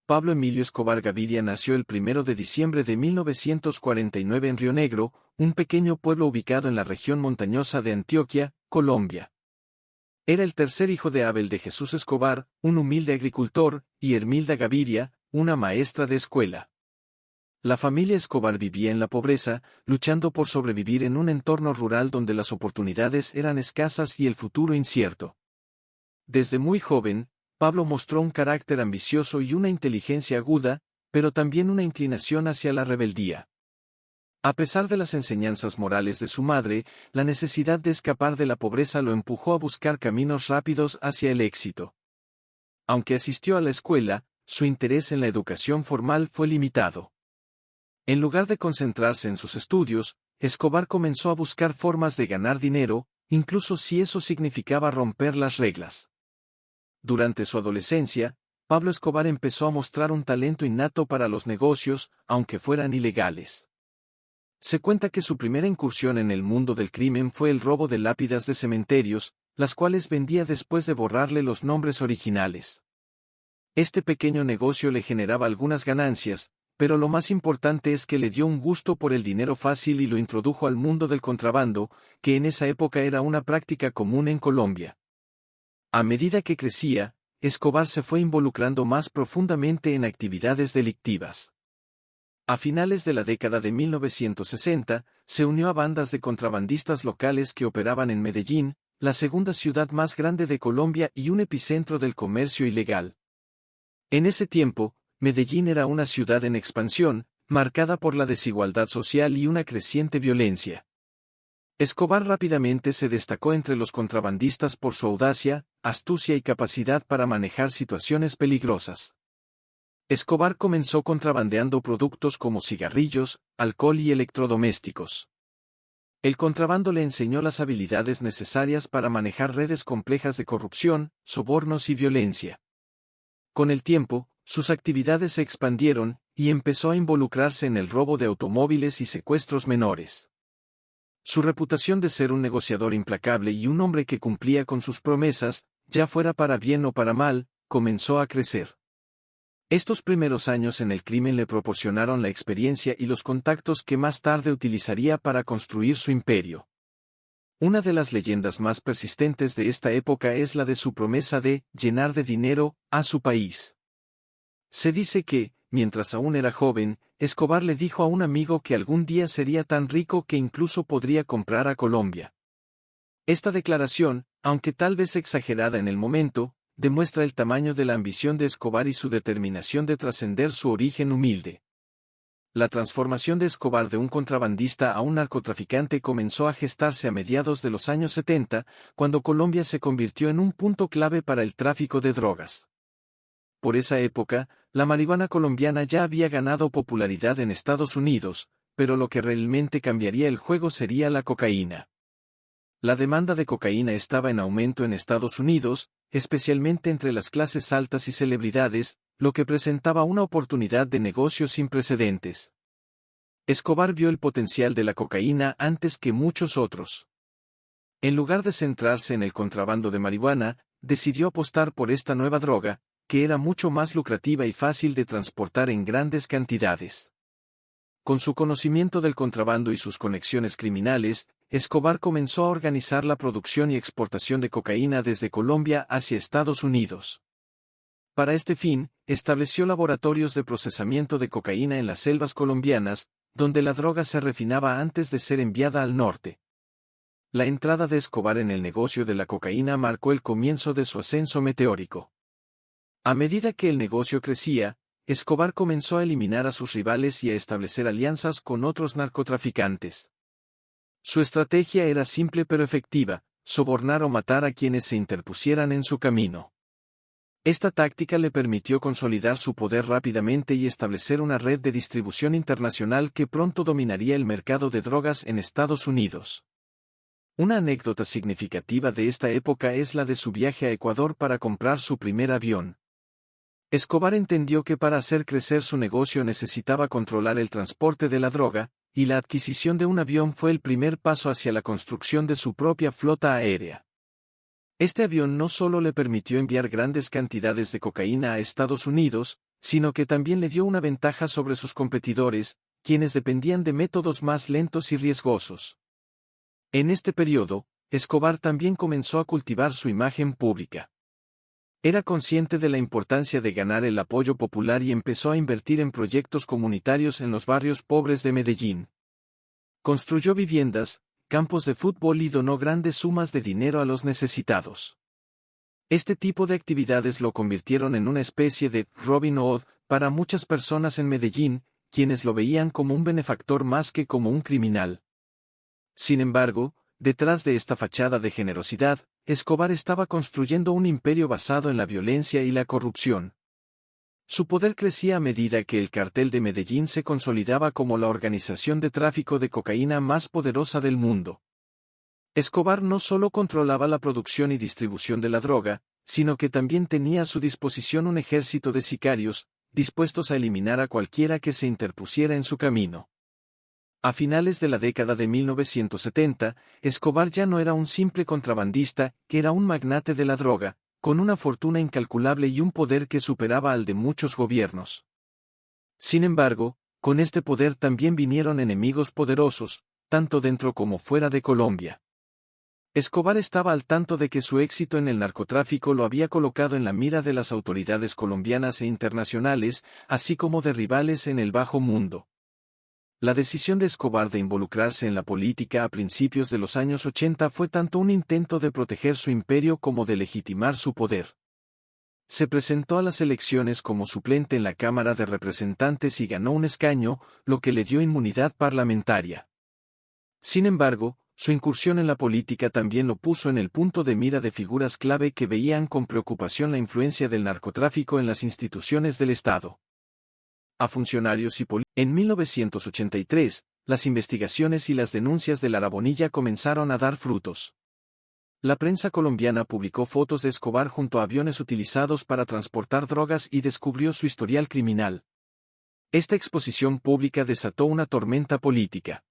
Pablo Emilio Escobar Gaviria nació el 1 de diciembre de 1949 en Río Negro, un pequeño pueblo ubicado en la región montañosa de Antioquia, Colombia. Era el tercer hijo de Abel de Jesús Escobar, un humilde agricultor, y Hermilda Gaviria, una maestra de escuela. La familia Escobar vivía en la pobreza, luchando por sobrevivir en un entorno rural donde las oportunidades eran escasas y el futuro incierto. Desde muy joven, Pablo mostró un carácter ambicioso y una inteligencia aguda, pero también una inclinación hacia la rebeldía. A pesar de las enseñanzas morales de su madre, la necesidad de escapar de la pobreza lo empujó a buscar caminos rápidos hacia el éxito. Aunque asistió a la escuela, su interés en la educación formal fue limitado. En lugar de concentrarse en sus estudios, Escobar comenzó a buscar formas de ganar dinero, incluso si eso significaba romper las reglas. Durante su adolescencia, Pablo Escobar empezó a mostrar un talento innato para los negocios, aunque fueran ilegales. Se cuenta que su primera incursión en el mundo del crimen fue el robo de lápidas de cementerios, las cuales vendía después de borrarle los nombres originales. Este pequeño negocio le generaba algunas ganancias, pero lo más importante es que le dio un gusto por el dinero fácil y lo introdujo al mundo del contrabando, que en esa época era una práctica común en Colombia. A medida que crecía, Escobar se fue involucrando más profundamente en actividades delictivas. A finales de la década de 1960, se unió a bandas de contrabandistas locales que operaban en Medellín, la segunda ciudad más grande de Colombia y un epicentro del comercio ilegal. En ese tiempo, Medellín era una ciudad en expansión, marcada por la desigualdad social y una creciente violencia. Escobar rápidamente se destacó entre los contrabandistas por su audacia, astucia y capacidad para manejar situaciones peligrosas. Escobar comenzó contrabandeando productos como cigarrillos, alcohol y electrodomésticos. El contrabando le enseñó las habilidades necesarias para manejar redes complejas de corrupción, sobornos y violencia. Con el tiempo, sus actividades se expandieron, y empezó a involucrarse en el robo de automóviles y secuestros menores. Su reputación de ser un negociador implacable y un hombre que cumplía con sus promesas, ya fuera para bien o para mal, comenzó a crecer. Estos primeros años en el crimen le proporcionaron la experiencia y los contactos que más tarde utilizaría para construir su imperio. Una de las leyendas más persistentes de esta época es la de su promesa de llenar de dinero a su país. Se dice que, mientras aún era joven, Escobar le dijo a un amigo que algún día sería tan rico que incluso podría comprar a Colombia. Esta declaración, aunque tal vez exagerada en el momento, demuestra el tamaño de la ambición de Escobar y su determinación de trascender su origen humilde. La transformación de Escobar de un contrabandista a un narcotraficante comenzó a gestarse a mediados de los años 70, cuando Colombia se convirtió en un punto clave para el tráfico de drogas. Por esa época, la marihuana colombiana ya había ganado popularidad en Estados Unidos, pero lo que realmente cambiaría el juego sería la cocaína. La demanda de cocaína estaba en aumento en Estados Unidos, especialmente entre las clases altas y celebridades, lo que presentaba una oportunidad de negocio sin precedentes. Escobar vio el potencial de la cocaína antes que muchos otros. En lugar de centrarse en el contrabando de marihuana, decidió apostar por esta nueva droga, que era mucho más lucrativa y fácil de transportar en grandes cantidades. Con su conocimiento del contrabando y sus conexiones criminales, Escobar comenzó a organizar la producción y exportación de cocaína desde Colombia hacia Estados Unidos. Para este fin, estableció laboratorios de procesamiento de cocaína en las selvas colombianas, donde la droga se refinaba antes de ser enviada al norte. La entrada de Escobar en el negocio de la cocaína marcó el comienzo de su ascenso meteórico. A medida que el negocio crecía, Escobar comenzó a eliminar a sus rivales y a establecer alianzas con otros narcotraficantes. Su estrategia era simple pero efectiva: sobornar o matar a quienes se interpusieran en su camino. Esta táctica le permitió consolidar su poder rápidamente y establecer una red de distribución internacional que pronto dominaría el mercado de drogas en Estados Unidos. Una anécdota significativa de esta época es la de su viaje a Ecuador para comprar su primer avión. Escobar entendió que para hacer crecer su negocio necesitaba controlar el transporte de la droga, y la adquisición de un avión fue el primer paso hacia la construcción de su propia flota aérea. Este avión no solo le permitió enviar grandes cantidades de cocaína a Estados Unidos, sino que también le dio una ventaja sobre sus competidores, quienes dependían de métodos más lentos y riesgosos. En este periodo, Escobar también comenzó a cultivar su imagen pública. Era consciente de la importancia de ganar el apoyo popular y empezó a invertir en proyectos comunitarios en los barrios pobres de Medellín. Construyó viviendas, campos de fútbol y donó grandes sumas de dinero a los necesitados. Este tipo de actividades lo convirtieron en una especie de Robin Hood para muchas personas en Medellín, quienes lo veían como un benefactor más que como un criminal. Sin embargo, detrás de esta fachada de generosidad, Escobar estaba construyendo un imperio basado en la violencia y la corrupción. Su poder crecía a medida que el cartel de Medellín se consolidaba como la organización de tráfico de cocaína más poderosa del mundo. Escobar no solo controlaba la producción y distribución de la droga, sino que también tenía a su disposición un ejército de sicarios, dispuestos a eliminar a cualquiera que se interpusiera en su camino. A finales de la década de 1970, Escobar ya no era un simple contrabandista, era un magnate de la droga, con una fortuna incalculable y un poder que superaba al de muchos gobiernos. Sin embargo, con este poder también vinieron enemigos poderosos, tanto dentro como fuera de Colombia. Escobar estaba al tanto de que su éxito en el narcotráfico lo había colocado en la mira de las autoridades colombianas e internacionales, así como de rivales en el bajo mundo. La decisión de Escobar de involucrarse en la política a principios de los años 80 fue tanto un intento de proteger su imperio como de legitimar su poder. Se presentó a las elecciones como suplente en la Cámara de Representantes y ganó un escaño, lo que le dio inmunidad parlamentaria. Sin embargo, su incursión en la política también lo puso en el punto de mira de figuras clave que veían con preocupación la influencia del narcotráfico en las instituciones del Estado. A funcionarios y políticos. En 1983, las investigaciones y las denuncias de Lara Bonilla comenzaron a dar frutos. La prensa colombiana publicó fotos de Escobar junto a aviones utilizados para transportar drogas y descubrió su historial criminal. Esta exposición pública desató una tormenta política.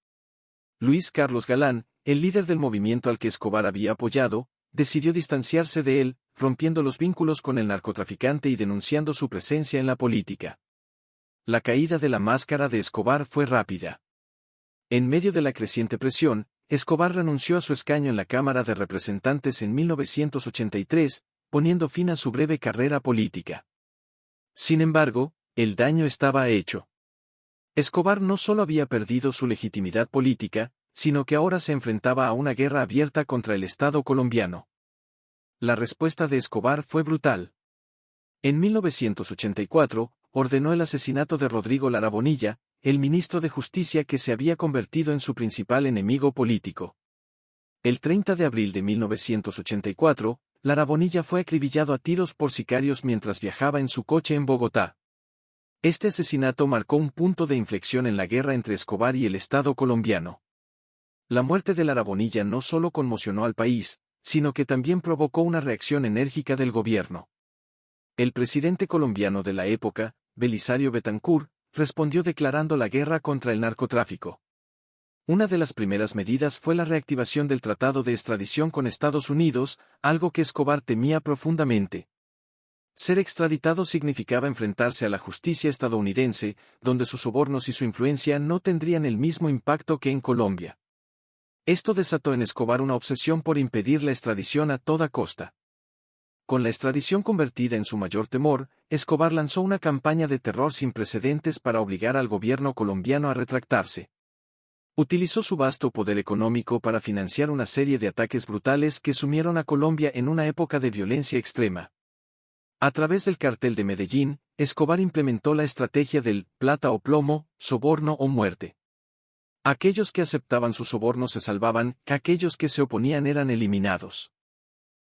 Luis Carlos Galán, el líder del movimiento al que Escobar había apoyado, decidió distanciarse de él, rompiendo los vínculos con el narcotraficante y denunciando su presencia en la política. La caída de la máscara de Escobar fue rápida. En medio de la creciente presión, Escobar renunció a su escaño en la Cámara de Representantes en 1983, poniendo fin a su breve carrera política. Sin embargo, el daño estaba hecho. Escobar no solo había perdido su legitimidad política, sino que ahora se enfrentaba a una guerra abierta contra el Estado colombiano. La respuesta de Escobar fue brutal. En 1984, ordenó el asesinato de Rodrigo Lara Bonilla, el ministro de Justicia que se había convertido en su principal enemigo político. El 30 de abril de 1984, Lara Bonilla fue acribillado a tiros por sicarios mientras viajaba en su coche en Bogotá. Este asesinato marcó un punto de inflexión en la guerra entre Escobar y el Estado colombiano. La muerte de Lara Bonilla no solo conmocionó al país, sino que también provocó una reacción enérgica del gobierno. El presidente colombiano de la época, Belisario Betancur, respondió declarando la guerra contra el narcotráfico. Una de las primeras medidas fue la reactivación del tratado de extradición con Estados Unidos, algo que Escobar temía profundamente. Ser extraditado significaba enfrentarse a la justicia estadounidense, donde sus sobornos y su influencia no tendrían el mismo impacto que en Colombia. Esto desató en Escobar una obsesión por impedir la extradición a toda costa. Con la extradición convertida en su mayor temor, Escobar lanzó una campaña de terror sin precedentes para obligar al gobierno colombiano a retractarse. Utilizó su vasto poder económico para financiar una serie de ataques brutales que sumieron a Colombia en una época de violencia extrema. A través del cartel de Medellín, Escobar implementó la estrategia del plata o plomo, soborno o muerte. Aquellos que aceptaban su soborno se salvaban, aquellos que se oponían eran eliminados.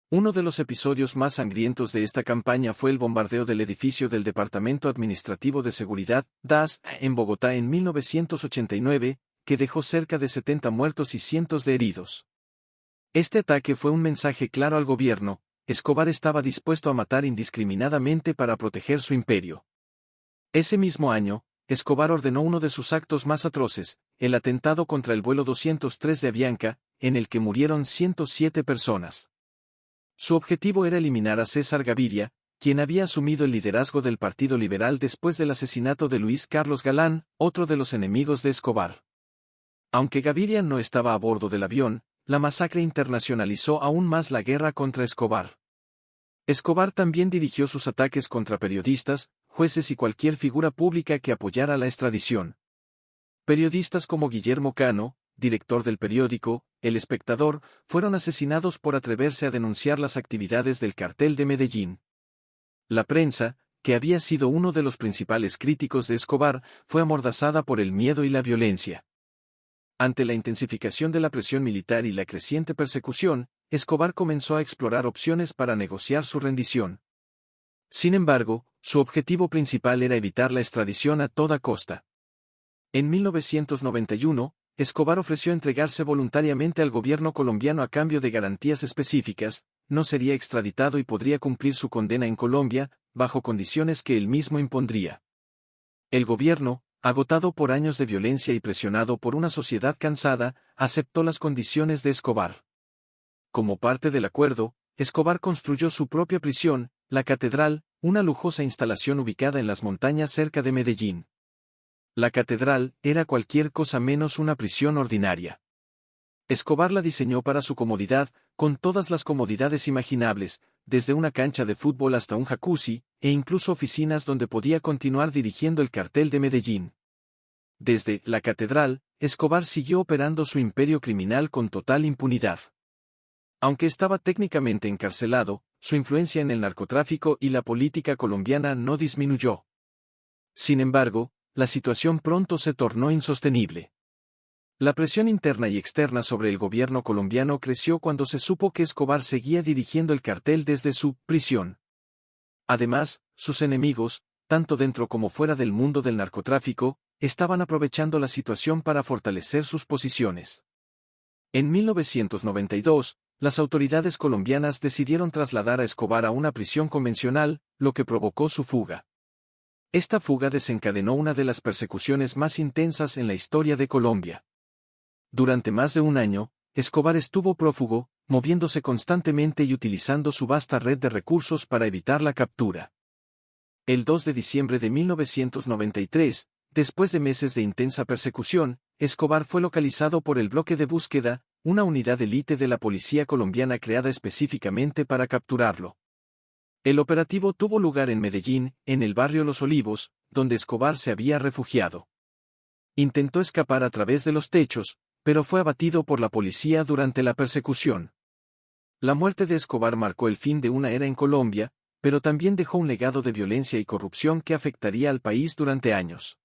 Uno de los episodios más sangrientos de esta campaña fue el bombardeo del edificio del Departamento Administrativo de Seguridad, DAS, en Bogotá en 1989, que dejó cerca de 70 muertos y cientos de heridos. Este ataque fue un mensaje claro al gobierno: Escobar estaba dispuesto a matar indiscriminadamente para proteger su imperio. Ese mismo año, Escobar ordenó uno de sus actos más atroces, el atentado contra el vuelo 203 de Avianca, en el que murieron 107 personas. Su objetivo era eliminar a César Gaviria, quien había asumido el liderazgo del Partido Liberal después del asesinato de Luis Carlos Galán, otro de los enemigos de Escobar. Aunque Gaviria no estaba a bordo del avión, la masacre internacionalizó aún más la guerra contra Escobar. Escobar también dirigió sus ataques contra periodistas, jueces y cualquier figura pública que apoyara la extradición. Periodistas como Guillermo Cano, director del periódico El Espectador, fueron asesinados por atreverse a denunciar las actividades del Cartel de Medellín. La prensa, que había sido uno de los principales críticos de Escobar, fue amordazada por el miedo y la violencia. Ante la intensificación de la presión militar y la creciente persecución, Escobar comenzó a explorar opciones para negociar su rendición. Sin embargo, su objetivo principal era evitar la extradición a toda costa. En 1991, Escobar ofreció entregarse voluntariamente al gobierno colombiano a cambio de garantías específicas, no sería extraditado y podría cumplir su condena en Colombia, bajo condiciones que él mismo impondría. El gobierno, agotado por años de violencia y presionado por una sociedad cansada, aceptó las condiciones de Escobar. Como parte del acuerdo, Escobar construyó su propia prisión, la Catedral, una lujosa instalación ubicada en las montañas cerca de Medellín. La Catedral era cualquier cosa menos una prisión ordinaria. Escobar la diseñó para su comodidad, con todas las comodidades imaginables, desde una cancha de fútbol hasta un jacuzzi, e incluso oficinas donde podía continuar dirigiendo el Cartel de Medellín. Desde la Catedral, Escobar siguió operando su imperio criminal con total impunidad. Aunque estaba técnicamente encarcelado, su influencia en el narcotráfico y la política colombiana no disminuyó. Sin embargo, la situación pronto se tornó insostenible. La presión interna y externa sobre el gobierno colombiano creció cuando se supo que Escobar seguía dirigiendo el cartel desde su prisión. Además, sus enemigos, tanto dentro como fuera del mundo del narcotráfico, estaban aprovechando la situación para fortalecer sus posiciones. En 1992, las autoridades colombianas decidieron trasladar a Escobar a una prisión convencional, lo que provocó su fuga. Esta fuga desencadenó una de las persecuciones más intensas en la historia de Colombia. Durante más de un año, Escobar estuvo prófugo, moviéndose constantemente y utilizando su vasta red de recursos para evitar la captura. El 2 de diciembre de 1993, después de meses de intensa persecución, Escobar fue localizado por el Bloque de Búsqueda, una unidad élite de la policía colombiana creada específicamente para capturarlo. El operativo tuvo lugar en Medellín, en el barrio Los Olivos, donde Escobar se había refugiado. Intentó escapar a través de los techos, pero fue abatido por la policía durante la persecución. La muerte de Escobar marcó el fin de una era en Colombia, pero también dejó un legado de violencia y corrupción que afectaría al país durante años.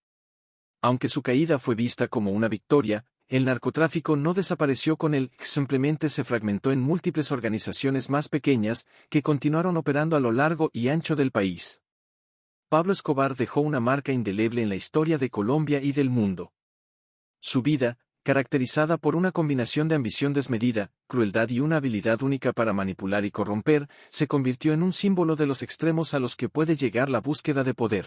Aunque su caída fue vista como una victoria, el narcotráfico no desapareció con él, simplemente se fragmentó en múltiples organizaciones más pequeñas, que continuaron operando a lo largo y ancho del país. Pablo Escobar dejó una marca indeleble en la historia de Colombia y del mundo. Su vida, caracterizada por una combinación de ambición desmedida, crueldad y una habilidad única para manipular y corromper, se convirtió en un símbolo de los extremos a los que puede llegar la búsqueda de poder.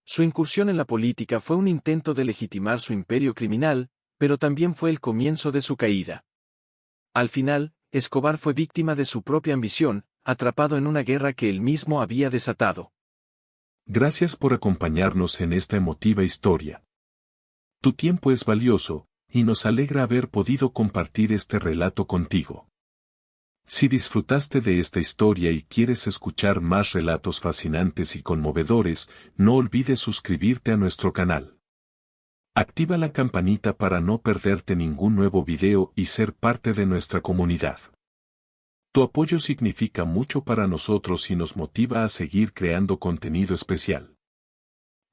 Su incursión en la política fue un intento de legitimar su imperio criminal, pero también fue el comienzo de su caída. Al final, Escobar fue víctima de su propia ambición, atrapado en una guerra que él mismo había desatado. Gracias por acompañarnos en esta emotiva historia. Tu tiempo es valioso, y nos alegra haber podido compartir este relato contigo. Si disfrutaste de esta historia y quieres escuchar más relatos fascinantes y conmovedores, no olvides suscribirte a nuestro canal. Activa la campanita para no perderte ningún nuevo video y ser parte de nuestra comunidad. Tu apoyo significa mucho para nosotros y nos motiva a seguir creando contenido especial.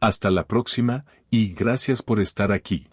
Hasta la próxima, y gracias por estar aquí.